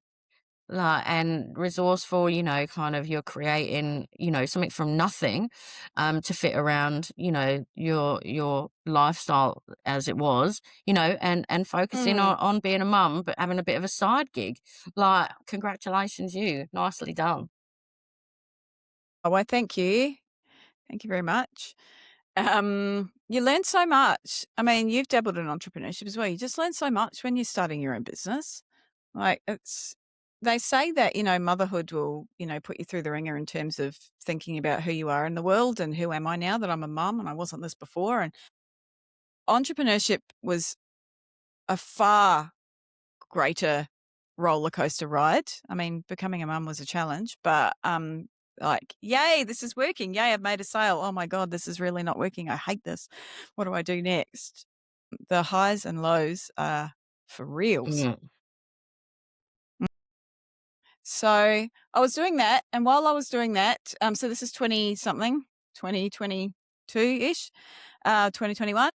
Like, and resourceful, kind of you're creating, something from nothing, to fit around, your lifestyle as it was, and focusing mm, on being a mum, but having a bit of a side gig. Like, congratulations, you. Nicely done. oh, I thank you. Thank you very much. You learn so much. I mean, you've dabbled in entrepreneurship as well. You just learn so much when you're starting your own business. Like they say that, motherhood will, put you through the ringer in terms of thinking about who you are in the world and who am I now that I'm a mum and I wasn't this before. And entrepreneurship was a far greater roller coaster ride. I mean, becoming a mum was a challenge, but like, yay, this is working. Yay, I've made a sale. Oh my God, this is really not working. I hate this. What do I do next? The highs and lows are for reals. Mm. So I was doing that. And while I was doing that, so this is 20 something, 2022 ish, 2021,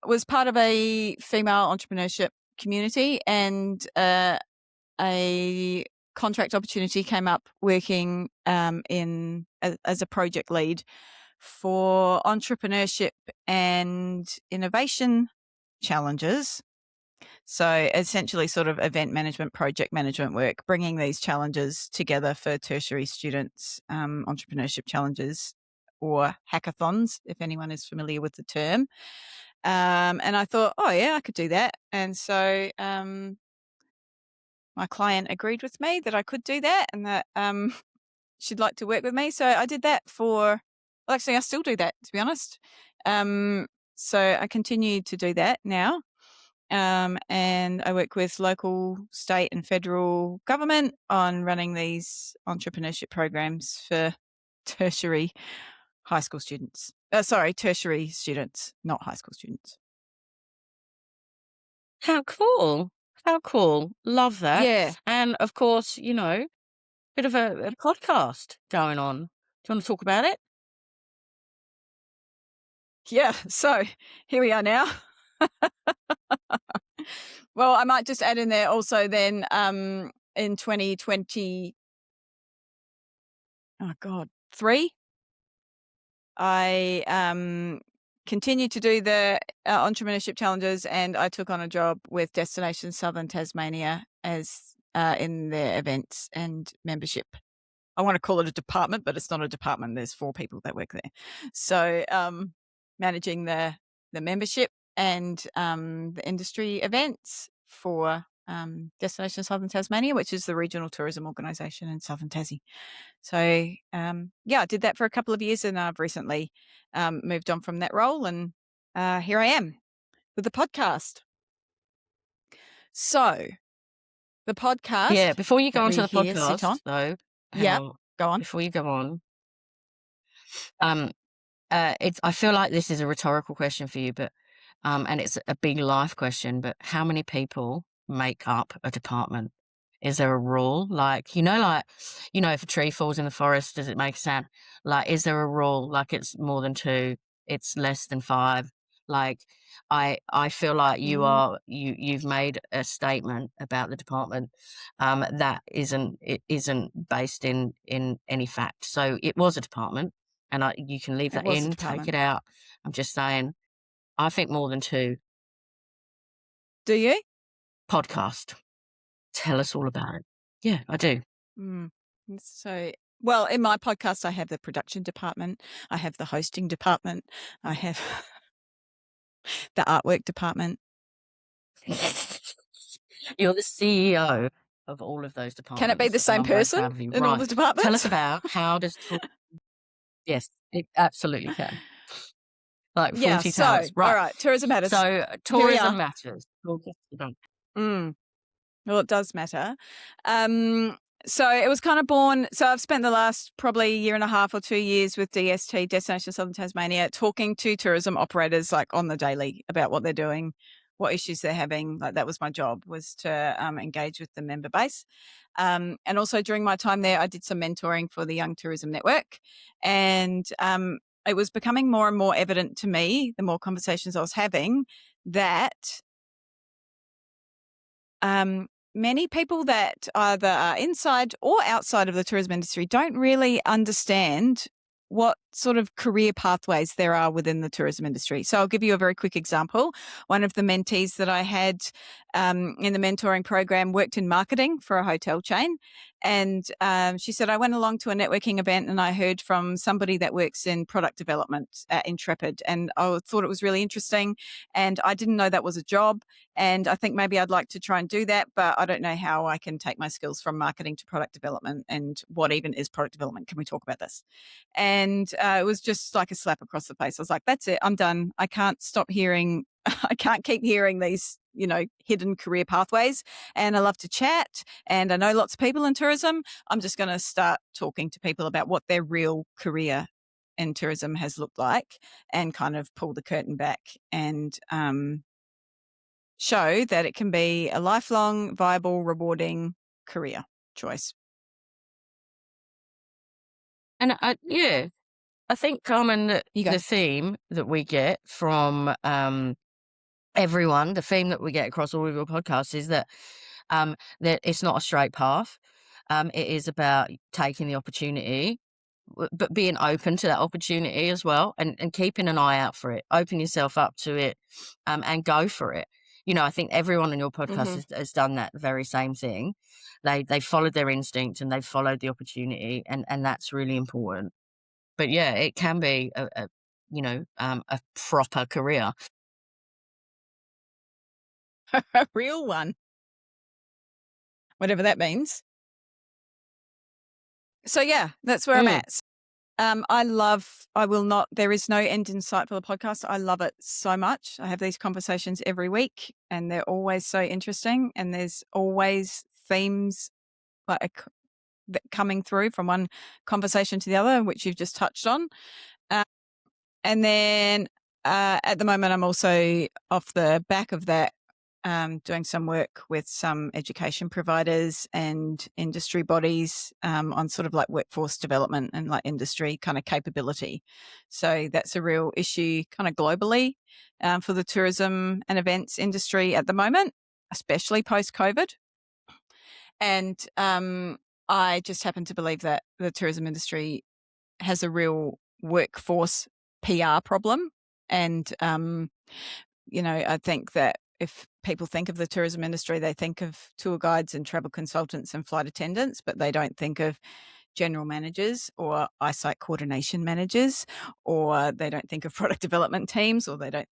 was part of a female entrepreneurship community, and a contract opportunity came up working as a project lead for entrepreneurship and innovation challenges. So essentially sort of event management, project management work, bringing these challenges together for tertiary students, entrepreneurship challenges or hackathons, if anyone is familiar with the term. And I thought, oh yeah, I could do that. And so my client agreed with me that I could do that and that she'd like to work with me. So I did that for Well, actually, I still do that, to be honest. So I continue to do that now. And I work with local, state, and federal government on running these entrepreneurship programs for tertiary high school students. Tertiary students, not high school students. How cool. How cool. Love that. Yeah. And of course, bit of a podcast going on. Do you want to talk about it? Yeah. So here we are now. Well, I might just add in there also then in 2020, oh God, 3, I continued to do the entrepreneurship challenges, and I took on a job with Destination Southern Tasmania as in their events and membership. I want to call it a department, but it's not a department. There's 4 people that work there. So managing the membership and the industry events for Destination Southern Tasmania, which is the regional tourism organisation in Southern Tassie. So I did that for a couple of years, and I've recently moved on from that role, and here I am with the podcast. So the podcast. Yeah, before you go that on to we the here sit on. podcast, though, hang Yeah, on. go on. Before you go on, I feel like this is a rhetorical question for you, but and it's a big life question. But how many people make up a department? Is there a rule? Like, if a tree falls in the forest, does it make a sound? Like, is there a rule? Like, it's more than 2, it's less than 5. Like, I feel like you've made a statement about the department that isn't based in any fact. So it was a department, and you can leave It that was a in, take it department. out. I'm just saying, I think more than 2. Do you? Podcast. Tell us all about it. Yeah, I do. So, well, in my podcast, I have the production department, I have the hosting department, I have the artwork department. You're the CEO of all of those Can it be departments, the and same I'm very person proud of you. in all the Right. Tell us departments? about how does yes, it absolutely can. Like Yeah. 40 So, towers. all Right. right, tourism matters. So Here we tourism are. matters. Talk us about Well, it does matter. So it was kind of born. So I've spent the last probably year and a half or 2 years with DST, Destination Southern Tasmania, talking to tourism operators like on the daily about what they're doing, what issues they're having. Like that was my job, was to engage with the member base. And also during my time there, I did some mentoring for the Young Tourism Network, and it was becoming more and more evident to me, the more conversations I was having, that many people that either are inside or outside of the tourism industry don't really understand what sort of career pathways there are within the tourism industry. So I'll give you a very quick example. One of the mentees that I had in the mentoring program worked in marketing for a hotel chain. And she said, I went along to a networking event and I heard from somebody that works in product development at Intrepid. And I thought it was really interesting. And I didn't know that was a job. And I think maybe I'd like to try and do that, but I don't know how I can take my skills from marketing to product development, and what even is product development. Can we talk about this? And it was just like a slap across the face. I was like, that's it. I'm done. I can't stop hearing, I can't keep hearing these, hidden career pathways. And I love to chat, and I know lots of people in tourism. I'm just going to start talking to people about what their real career in tourism has looked like, and kind of pull the curtain back and show that it can be a lifelong, viable, rewarding career choice. And I think, Carmen, that You go. the theme that we get from everyone, the theme that we get across all of your podcasts is that it's not a straight path. It is about taking the opportunity, but being open to that opportunity as well, and keeping an eye out for it. Open yourself up to it, and go for it. I think everyone on your podcast has done that very same thing. They followed their instinct and they followed the opportunity, and that's really important. But yeah, it can be a proper career. A real one, whatever that means. So yeah, that's where I'm at. There is no end in sight for the podcast. I love it so much. I have these conversations every week and they're always so interesting, and there's always themes like coming through from one conversation to the other, which you've just touched on. And then at the moment, I'm also off the back of that, doing some work with some education providers and industry bodies on sort of like workforce development and like industry kind of capability. So that's a real issue kind of globally for the tourism and events industry at the moment, especially post-COVID. And I just happen to believe that the tourism industry has a real workforce PR problem. And, I think that if people think of the tourism industry, they think of tour guides and travel consultants and flight attendants, but they don't think of general managers or eyesight coordination managers, or they don't think of product development teams, or they don't,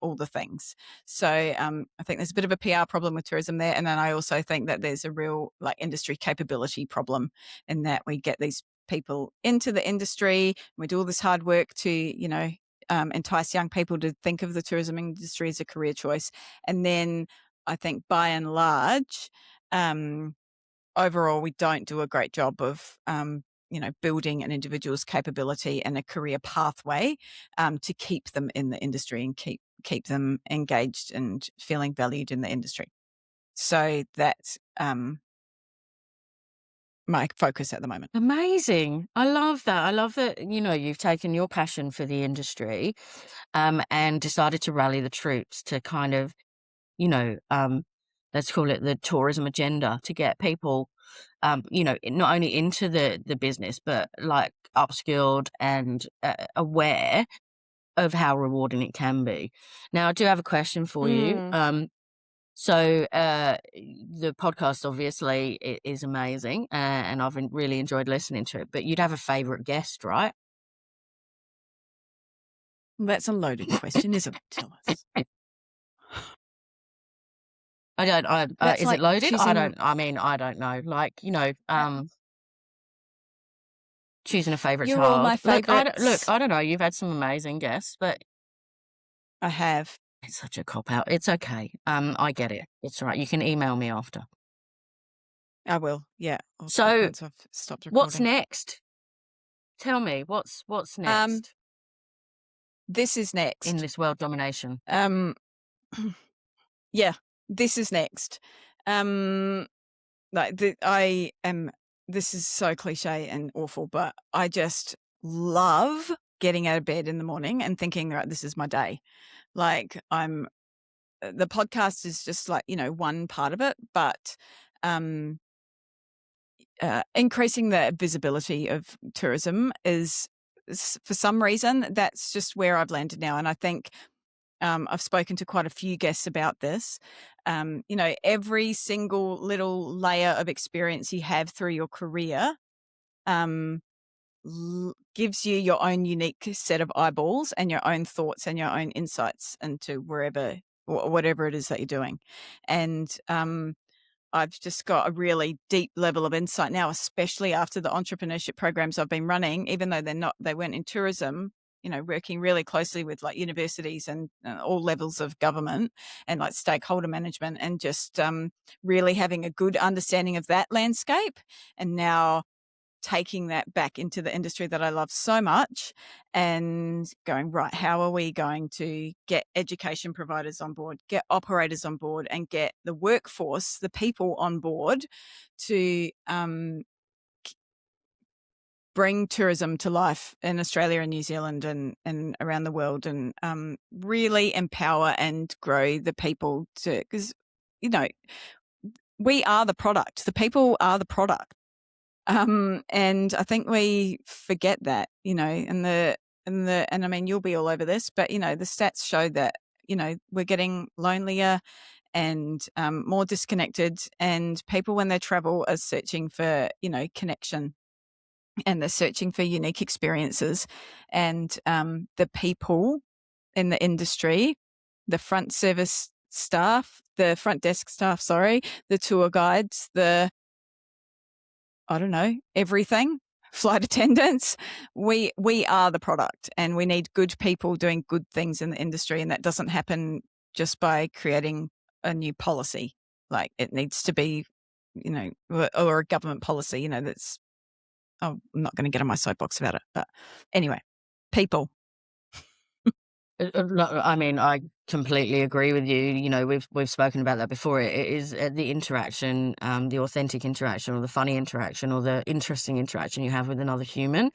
all the things. So I think there's a bit of a PR problem with tourism there. And then I also think that there's a real like industry capability problem in that we get these people into the industry. We do all this hard work to, entice young people to think of the tourism industry as a career choice. And then I think by and large, overall, we don't do a great job of, building an individual's capability and a career pathway to keep them in the industry and keep them engaged and feeling valued in the industry. So that's my focus at the moment. Amazing. I love that. I love that, you've taken your passion for the industry and decided to rally the troops to kind of, let's call it the tourism agenda, to get people, not only into the business, but like upskilled and aware of how rewarding it can be. Now, I do have a question for you. So the podcast obviously is amazing, and I've really enjoyed listening to it. But you'd have a favorite guest, right? That's a loaded question, isn't it? Tell us. I don't. That's Is like it loaded? I choosing. don't. I mean, I don't know. Like, choosing a favorite's You're all hard. my favorites. I don't know. You've had some amazing guests, but I have. it's such a cop out. It's okay. I get it. It's all right. You can email me after. I will. Yeah. So, Once I've stopped what's recording. next? Tell me, what's next This is next in this world domination? Yeah, this is next. This is so cliche and awful, but I just love getting out of bed in the morning and thinking, right, this is my day. Like the podcast is just like, one part of it, but increasing the visibility of tourism is for some reason, that's just where I've landed now. And I think I've spoken to quite a few guests about this. Every single little layer of experience you have through your career gives you your own unique set of eyeballs and your own thoughts and your own insights into whatever it is that you're doing. And I've just got a really deep level of insight now, especially after the entrepreneurship programs I've been running, even though they weren't in tourism, working really closely with like universities and all levels of government and like stakeholder management, and just really having a good understanding of that landscape. And now taking that back into the industry that I love so much and going, right, how are we going to get education providers on board, get operators on board, and get the workforce, the people on board to bring tourism to life in Australia and New Zealand and around the world, and really empower and grow the people because, we are the product. The people are the product. And I think we forget that, and I mean, you'll be all over this, but, the stats show that, we're getting lonelier and more disconnected, and people when they travel are searching for, connection, and they're searching for unique experiences. And the people in the industry, the front service staff, the front desk staff, the tour guides, I don't know, everything. flight attendants. We are the product, and we need good people doing good things in the industry, and that doesn't happen just by creating a new policy. Like, it needs to be, or a government policy, that's. Oh, I'm not going to get on my soapbox about it, but anyway, people. I mean, I completely agree with you. You know, we've spoken about that before. It is the interaction, the authentic interaction, or the funny interaction, or the interesting interaction you have with another human,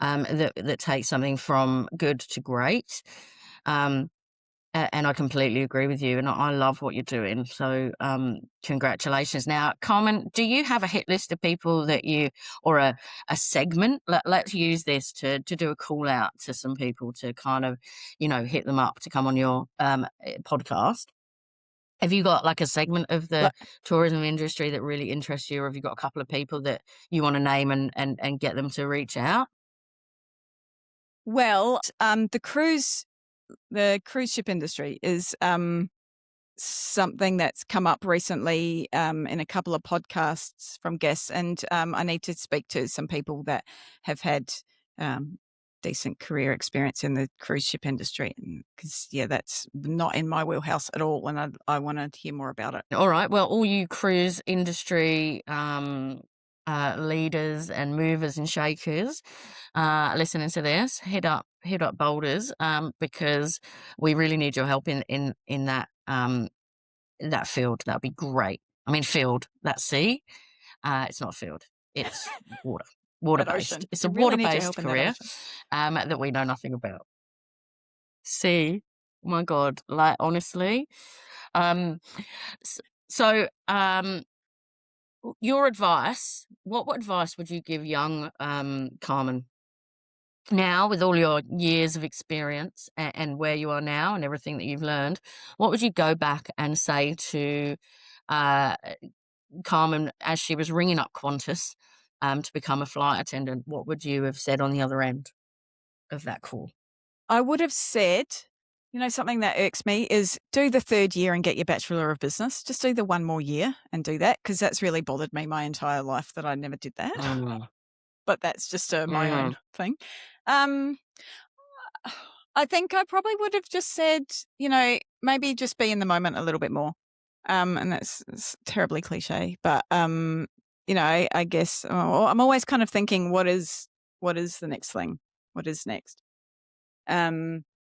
that takes something from good to great. And I completely agree with you, and I love what you're doing. So, congratulations. Now, Carmen, do you have a hit list of people that you, or a segment? Let's use this to do a call out to some people to kind of, hit them up to come on your podcast. Have you got like a segment of the tourism industry that really interests you, or have you got a couple of people that you want to name and get them to reach out? Well, the cruise ship industry is something that's come up recently in a couple of podcasts from guests, and I need to speak to some people that have had decent career experience in the cruise ship industry, because that's not in my wheelhouse at all, and I want to hear more about it. All right. Well, all you cruise industry leaders and movers and shakers listening to this, hit up Boulders, because we really need your help in that field. That'd be great. I mean, field, that's sea. It's not field. It's water. Water That ocean. based. It's We a really water need your based help in that career ocean. that we know nothing about. Sea. Oh my God. Like, honestly. Um, so, your advice, what advice would you give young Carmen now, with all your years of experience and where you are now and everything that you've learned? What would you go back and say to uh, Carmen as she was ringing up Qantas to become a flight attendant? What would you have said on the other end of that call? I would have said, something that irks me is do the third year and get your Bachelor of Business. Just do the one more year and do that, because that's really bothered me my entire life that I never did that. Mm, But that's just my mm, own thing. Um, I think I probably would have just said, maybe just be in the moment a little bit more. And it's terribly cliche, but I guess I'm always kind of thinking, what is the next thing? What is next?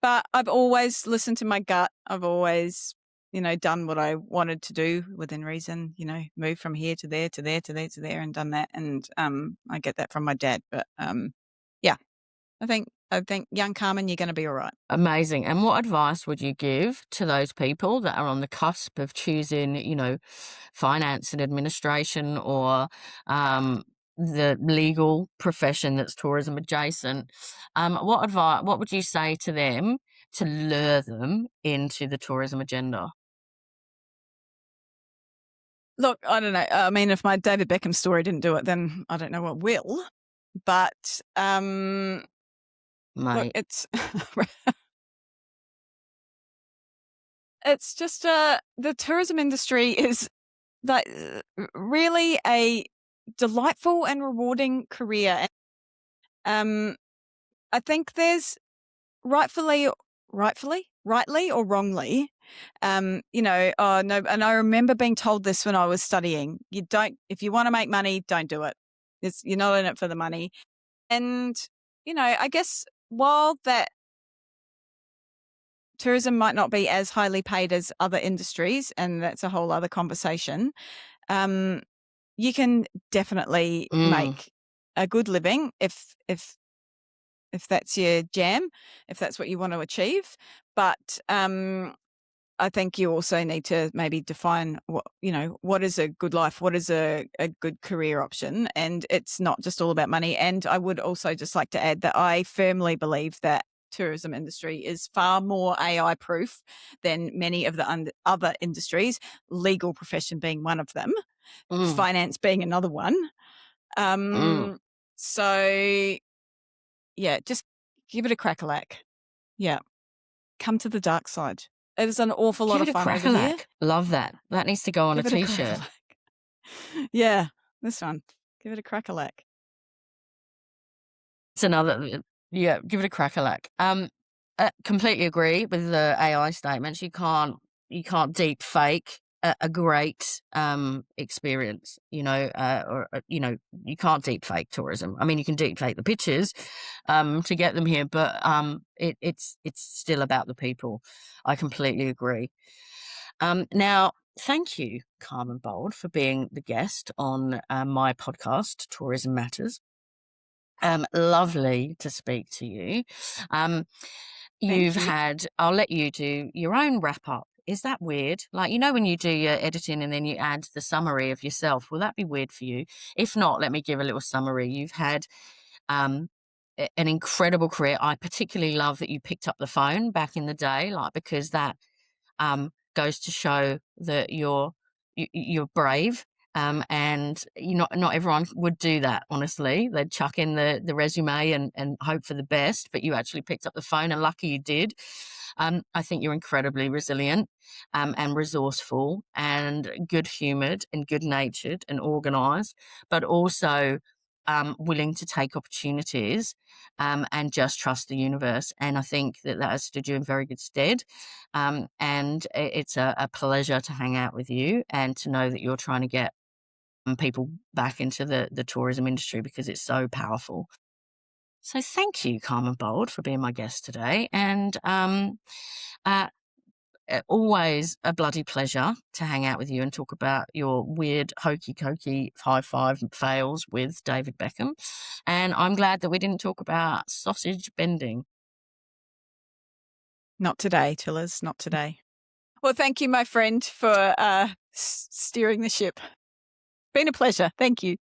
But I've always listened to my gut. I've always, done what I wanted to do within reason, move from here to there, to there, to there, to there, and done that. And I get that from my dad. But yeah, I think young Carmen, you're going to be all right. amazing. And what advice would you give to those people that are on the cusp of choosing, finance and administration, or the legal profession that's tourism adjacent? What would you say to them to lure them into the tourism agenda? Look, I don't know. I mean, if my David Beckham story didn't do it, then I don't know what will. But look, Mate, it's it's just the tourism industry is like really a delightful and rewarding career. I think there's rightly or wrongly, oh no, and I remember being told this when I was studying. If you want to make money, don't do it. You're not in it for the money. And, I guess while that tourism might not be as highly paid as other industries, and that's a whole other conversation, you can definitely mm, make a good living if that's your jam, if that's what you want to achieve. But I think you also need to maybe define what is a good life, what is a good career option. And it's not just all about money. And I would also just like to add that I firmly believe that tourism industry is far more AI proof than many of the other industries, legal profession being one of them, mm, finance being another one. mm. So yeah, just give it a crack-a-lack. Yeah. Come to the dark side. It is an awful lot Give of it a fun over here. crack-a-lack. Love that. That needs to go on a Give it a t-shirt. crack-a-lack. Yeah, this one. Give it a crack-a-lack. It's another, yeah, give it a crack-a-lack. Completely agree with the AI statements. You can't deep fake a great experience, you know, you can't deep fake tourism. I mean, you can deep fake the pictures to get them here, but it's still about the people. I completely agree. Now, thank you, Carmen Bold, for being the guest on my podcast, Tourism Matters. Lovely to speak to you. Um, Thank you. I'll let you do your own wrap up. Is that weird? Like, you know, when you do your editing and then you add the summary of yourself, will that be weird for you? If not, let me give a little summary. You've had um, an incredible career. I particularly love that you picked up the phone back in the day, like, because that goes to show that you're brave. And not everyone would do that, honestly. They'd chuck in the resume and hope for the best, but you actually picked up the phone, and lucky you did. I think you're incredibly resilient and resourceful and good humored and good natured and organized, but also willing to take opportunities and just trust the universe. And I think that has stood you in very good stead. And it's a pleasure to hang out with you and to know that you're trying to get people back into the tourism industry because it's so powerful. So thank you, Carmen Bold, for being my guest today. And uh, always a bloody pleasure to hang out with you and talk about your weird hokey cokey high five fails with David Beckham. And I'm glad that we didn't talk about sausage bending. Not today, Chillers, not today. Well, thank you, my friend, for steering the ship. Been a pleasure. Thank you.